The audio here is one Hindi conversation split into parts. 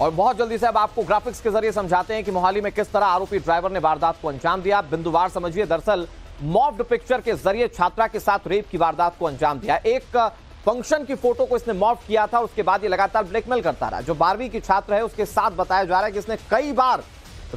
और बहुत जल्दी से अब आपको ग्राफिक्स के जरिए समझाते हैं कि मोहाली में किस तरह आरोपी ड्राइवर ने वारदात को अंजाम दिया। बिंदुवार समझिए, दरअसल मॉफ्ड पिक्चर के जरिए छात्रा के साथ रेप की वारदात को अंजाम दिया। एक फंक्शन की फोटो को इसने मॉफ्ड किया था, उसके बाद ये लगातार ब्लैकमेल करता रहा। जो 12वीं की छात्र है उसके साथ बताया जा रहा है कि इसने कई बार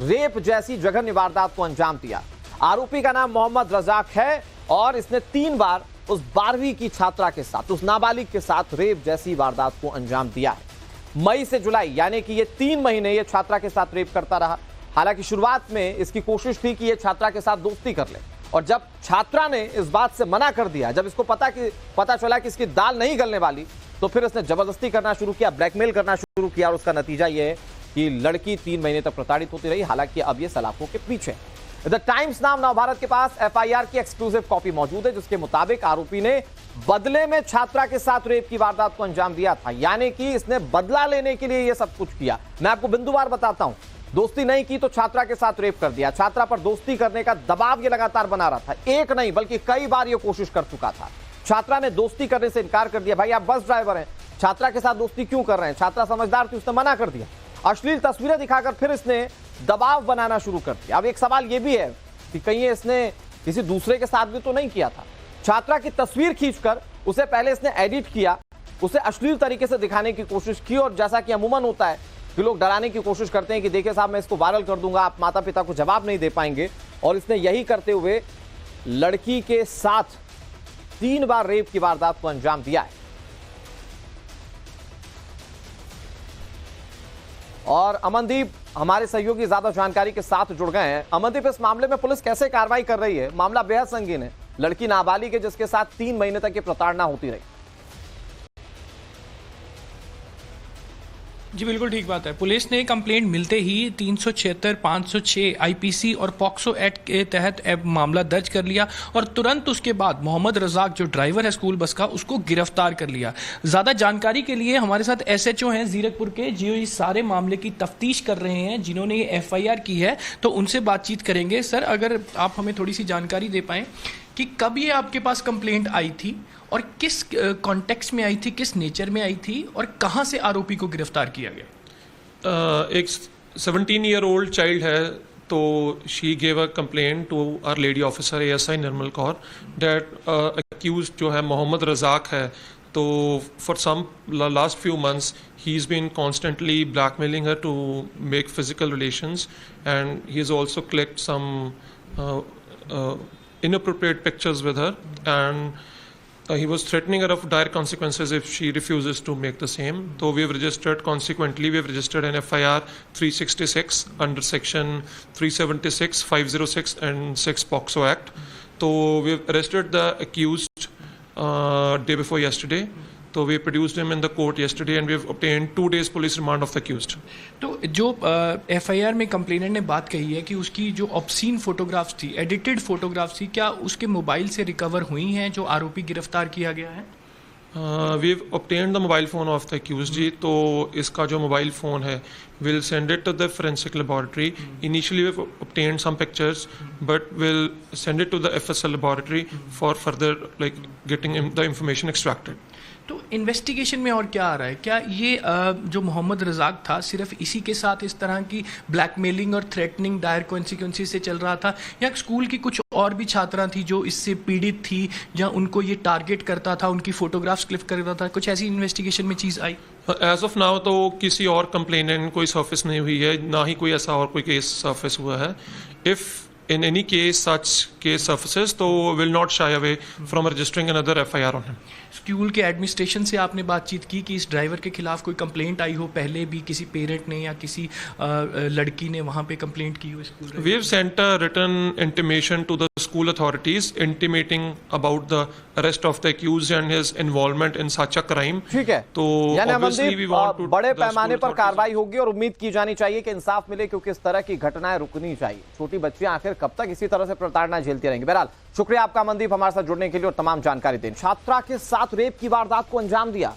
रेप जैसी जघन्य वारदात को अंजाम दिया। आरोपी का नाम मोहम्मद रजाक है और इसने 3 बार उस 12वीं की छात्रा के साथ, उस नाबालिग के साथ रेप जैसी वारदात को अंजाम दिया है। मई से जुलाई यानी कि ये 3 महीने ये छात्रा के साथ रेप करता रहा। हालांकि शुरुआत में इसकी कोशिश थी कि ये छात्रा के साथ दोस्ती कर ले, और जब छात्रा ने इस बात से मना कर दिया, जब इसको पता चला कि इसकी दाल नहीं गलने वाली, तो फिर इसने जबरदस्ती करना शुरू किया, ब्लैकमेल करना शुरू किया, और उसका नतीजा यह है कि लड़की 3 महीने तक प्रताड़ित होती रही। हालांकि अब ये सलाखों के पीछे। द टाइम्स नाम नवभारत के पास एफआईआर की एक्सक्लूसिव कॉपी मौजूद है, जिसके मुताबिक आरोपी ने बदले में छात्रा के साथ रेप की वारदात को अंजाम दिया था। यानी कि इसने बदला लेने के लिए यह सब कुछ किया। मैं आपको बिंदुवार बताता हूं, दोस्ती नहीं की तो छात्रा के साथ रेप कर दिया। छात्रा पर दोस्ती करने का दबाव ये लगातार बना रहा था, एक नहीं बल्कि कई बार ये कोशिश कर चुका था। छात्रा ने दोस्ती करने से इनकार कर दिया। भाई आप बस ड्राइवर हैं, छात्रा के साथ दोस्ती क्यों कर रहे हैं? छात्रा समझदार थी, उसने मना कर दिया। अश्लील तस्वीरें दिखाकर फिर इसने दबाव बनाना शुरू कर दिया। अब एक सवाल यह भी है कि कहीं इसने किसी दूसरे के साथ भी तो नहीं किया था। छात्रा की तस्वीर खींचकर उसे पहले इसने एडिट किया, उसे अश्लील तरीके से दिखाने की कोशिश की, और जैसा कि अमूमन होता है कि लोग डराने की कोशिश करते हैं कि देखिए साहब मैं इसको वायरल कर दूंगा, आप माता पिता को जवाब नहीं दे पाएंगे, और इसने यही करते हुए लड़की के साथ 3 बार रेप की वारदात को अंजाम दिया है। और अमनदीप हमारे सहयोगी ज्यादा जानकारी के साथ जुड़ गए हैं। अमनदीप, इस मामले में पुलिस कैसे कार्रवाई कर रही है? मामला बेहद संगीन है, लड़की नाबालिग है जिसके साथ 3 महीने तक ये प्रताड़ना होती रही। जी बिल्कुल ठीक बात है। पुलिस ने कंप्लेंट मिलते ही 376, 506 आईपीसी और पॉक्सो एक्ट के तहत मामला दर्ज कर लिया, और तुरंत उसके बाद मोहम्मद रजाक जो ड्राइवर है स्कूल बस का, उसको गिरफ्तार कर लिया। ज़्यादा जानकारी के लिए हमारे साथ एसएचओ हैं जीरकपुर के, जो इस सारे मामले की तफ्तीश कर रहे हैं, जिन्होंने ये एफआईआर की है, तो उनसे बातचीत करेंगे। सर, अगर आप हमें थोड़ी सी जानकारी दे पाएँ कि कब ये आपके पास कंप्लेंट आई थी और किस कॉन्टेक्स्ट में आई थी, किस नेचर में आई थी, और कहां से आरोपी को गिरफ्तार किया गया? एक 17-year-old चाइल्ड है, तो she gave a complaint to our lady officer ASI Nirmal Kaur that accuse जो है मोहम्मद रजाक है, तो for some last few months he is been constantly blackmailing her to make physical relations, and he is also clicked some inappropriate pictures with her, and he was threatening her of dire consequences if she refuses to make the same. So we have registered an FIR 366 under section 376, 506 and 6 POCSO Act. So we have arrested the accused day before yesterday. So we produced him in the court yesterday, and we have obtained 2 days police remand of the accused. तो जो एफआईआर में कंप्लेनेंट ने बात कही है कि उसकी जो ऑब्सीन फोटोग्राफ्स थी, एडिटेड फोटोग्राफ्स थी, क्या उसके मोबाइल से रिकवर हुई हैं जो आरोपी गिरफ्तार किया गया है? We have obtained the mobile phone of the accused जी, तो इसका जो मोबाइल फ़ोन है we'll send it to the forensic laboratory. Initially we've obtained some pictures, but we'll send it to the FSL laboratory for further like getting the information extracted. तो इन्वेस्टिगेशन में और क्या आ रहा है? क्या ये जो मोहम्मद रजाक था सिर्फ इसी के साथ इस तरह की ब्लैकमेलिंग और थ्रेटनिंग डायर कॉन्सिक्वेंसेस से चल रहा था, या स्कूल की कुछ और भी छात्रा थी जो इससे पीड़ित थी, या उनको ये टारगेट करता था, उनकी फोटोग्राफ्स क्लिक करता था? कुछ ऐसी इन्वेस्टिगेशन में चीज़ आई? एज ऑफ नाउ तो किसी और कंप्लेनेंट कोई सर्फिस नहीं हुई है, ना ही कोई ऐसा और कोई केस सर्फिस हुआ है। If in any case such case surfaces, तो will not shy away from registering another FIR on him. School के एडमिनिस्ट्रेशन से आपने बातचीत की कि इस ड्राइवर के खिलाफ कोई कंप्लेंट आई हो पहले भी, किसी पेरेंट ने या किसी लड़की ने वहाँ पे कंप्लेंट की हो school? We have sent a written intimation to the school authorities intimating about the arrest of the accused and his involvement in such a crime. ठीक है, तो obviously we want to बड़े पैमाने पर कार्रवाई होगी और उम्मीद की जानी चाहिए कि इंसाफ मिले, क्योंकि इस तरह की घटनाएं रुकनी चाहिए। छोटी बच्चियां आखिर कब तक इसी तरह से प्रताड़ना झेलती रहेंगी? बहरहाल शुक्रिया आपका मनदीप हमारे साथ जुड़ने के लिए और तमाम जानकारी देने। छात्रा के साथ रेप की वारदात को अंजाम दिया,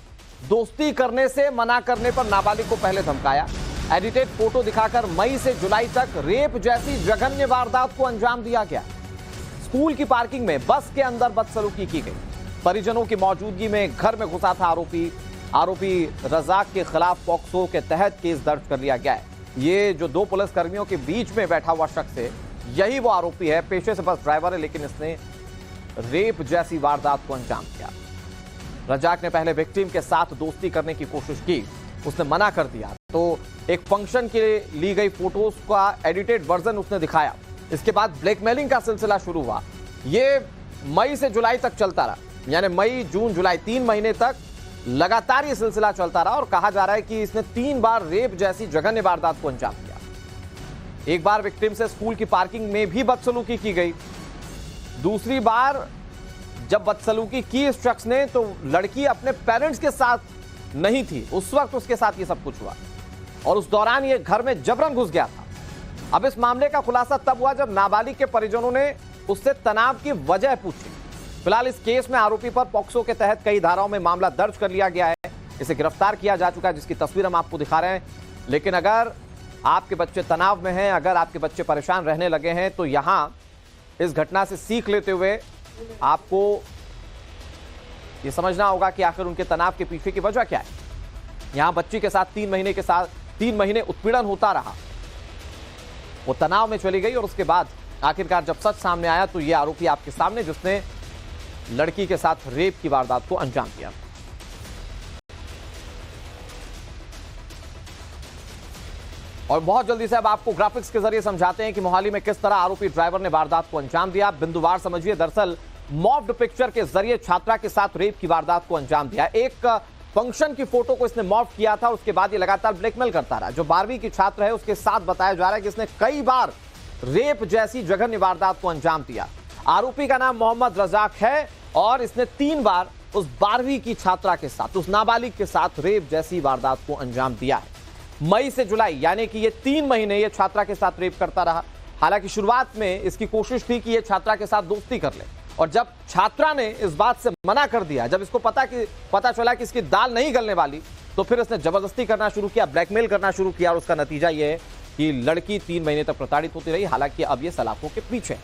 दोस्ती करने से मना करने पर नाबालिग को पहले धमकाया, एडिटेड फोटो दिखाकर मई से जुलाई तक रेप जैसी जघन्य वारदात को अंजाम दिया गया। स्कूल की पार्किंग में बस के अंदर बदसलूकी की गई, परिजनों की मौजूदगी में घर में घुसा था आरोपी, आरोपी रजाक के खिलाफ पॉक्सो के तहत केस दर्ज कर लिया गया है। ये जो दो पुलिसकर्मियों के बीच में बैठा हुआ शख्स है, यही वो आरोपी है। पेशे से बस ड्राइवर है, लेकिन इसने रेप जैसी वारदात को अंजाम दिया। रजाक ने पहले विक्टिम के साथ दोस्ती करने की कोशिश की, उसने मना कर दिया। तो एक फंक्शन के ली गई फोटोज का एडिटेड वर्जन उसने दिखाया। इसके बाद ब्लैकमेलिंग का सिलसिला शुरू हुआ। ये मई से जुलाई तक चलता रहा, यानी मई, जून, जुलाई 3 महीने तक लगातार ये सिलसिला चलता रहा। और कहा जा रहा है कि इसने 3 बार रेप जैसी जघन्य वारदात को अंजाम दिया। एक बार विक्टिम से स्कूल की पार्किंग में भी बदसलूकी की गई। दूसरी बार जब बदसलूकी की इस शख्स ने, तो लड़की अपने पेरेंट्स के साथ नहीं थी, उस वक्त उसके साथ ये सब कुछ हुआ और उस दौरान ये घर में जबरन घुस गया था। अब इस मामले का खुलासा तब हुआ जब नाबालिग के परिजनों ने उससे तनाव की वजह पूछी। फिलहाल इस केस में आरोपी पर पॉक्सो के तहत कई धाराओं में मामला दर्ज कर लिया गया है। इसे गिरफ्तार किया जा चुका है, जिसकी तस्वीर हम आपको दिखा रहे हैं। लेकिन अगर आपके बच्चे तनाव में हैं, अगर आपके बच्चे परेशान रहने लगे हैं, तो यहां इस घटना से सीख लेते हुए आपको यह समझना होगा कि आखिर उनके तनाव के पीछे की वजह क्या है। यहां बच्ची के साथ 3 महीने उत्पीड़न होता रहा, वो तनाव में चली गई और उसके बाद आखिरकार जब सच सामने आया तो ये आरोपी आपके सामने, जिसने लड़की के साथ रेप की वारदात को अंजाम दिया। और बहुत जल्दी से अब आपको ग्राफिक्स के जरिए समझाते हैं कि मोहाली में किस तरह आरोपी ड्राइवर ने वारदात को अंजाम दिया। बिंदुवार समझिए, दरअसल मॉफ्ड पिक्चर के जरिए छात्रा के साथ रेप की वारदात को अंजाम दिया। एक फंक्शन की फोटो को इसने मॉफ्ड किया था, उसके बाद ये लगातार ब्लैकमेल करता रहा। जो 12वीं की छात्र है, उसके साथ बताया जा रहा है कि इसने कई बार रेप जैसी जघन्य वारदात को अंजाम दिया। आरोपी का नाम मोहम्मद रजाक है और इसने 3 बार उस 12वीं की छात्रा के साथ, उस नाबालिग के साथ रेप जैसी वारदात को अंजाम दिया है। मई से जुलाई, यानी कि ये 3 महीने ये छात्रा के साथ रेप करता रहा। हालांकि शुरुआत में इसकी कोशिश थी कि ये छात्रा के साथ दोस्ती कर ले, और जब छात्रा ने इस बात से मना कर दिया, जब इसको पता चला कि इसकी दाल नहीं गलने वाली, तो फिर इसने जबरदस्ती करना शुरू किया, ब्लैकमेल करना शुरू किया। और उसका नतीजा यह है कि लड़की 3 महीने तक प्रताड़ित होती रही। हालांकि अब ये सलाखों के पीछे।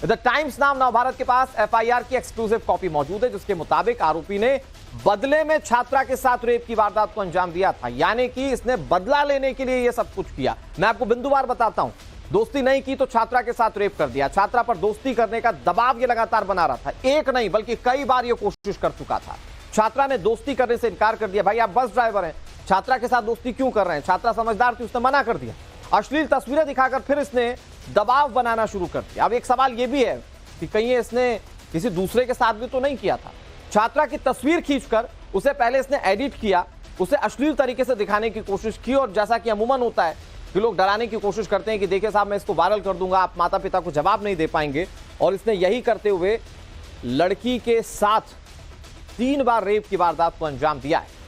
द टाइम्स नाम नवभारत के पास एफआईआर की एक्सक्लूसिव कॉपी मौजूद है, जिसके मुताबिक आरोपी ने बदले में छात्रा के साथ रेप की वारदात को अंजाम दिया था। यानी कि इसने बदला लेने के लिए यह सब कुछ किया। मैं आपको बिंदुवार बताता हूं, दोस्ती नहीं की तो छात्रा के साथ रेप कर दिया। छात्रा पर दोस्ती करने का दबाव ये लगातार बना रहा था, एक नहीं बल्कि कई बार ये कोशिश कर चुका था। छात्रा ने दोस्ती करने से इनकार कर दिया। भाई आप बस ड्राइवर हैं, छात्रा के साथ दोस्ती क्यों कर रहे हैं? छात्रा समझदार थी, उसने मना कर दिया। अश्लील तस्वीरें दिखाकर फिर इसने दबाव बनाना शुरू कर दिया। अब एक सवाल यह भी है कि कहीं इसने किसी दूसरे के साथ भी तो नहीं किया था। छात्रा की तस्वीर खींचकर उसे पहले इसने एडिट किया, उसे अश्लील तरीके से दिखाने की कोशिश की, और जैसा कि अमूमन होता है कि लोग डराने की कोशिश करते हैं कि देखिए साहब, मैं इसको वायरल कर दूंगा, आप माता पिता को जवाब नहीं दे पाएंगे। और इसने यही करते हुए लड़की के साथ 3 बार रेप की वारदात को अंजाम दिया है।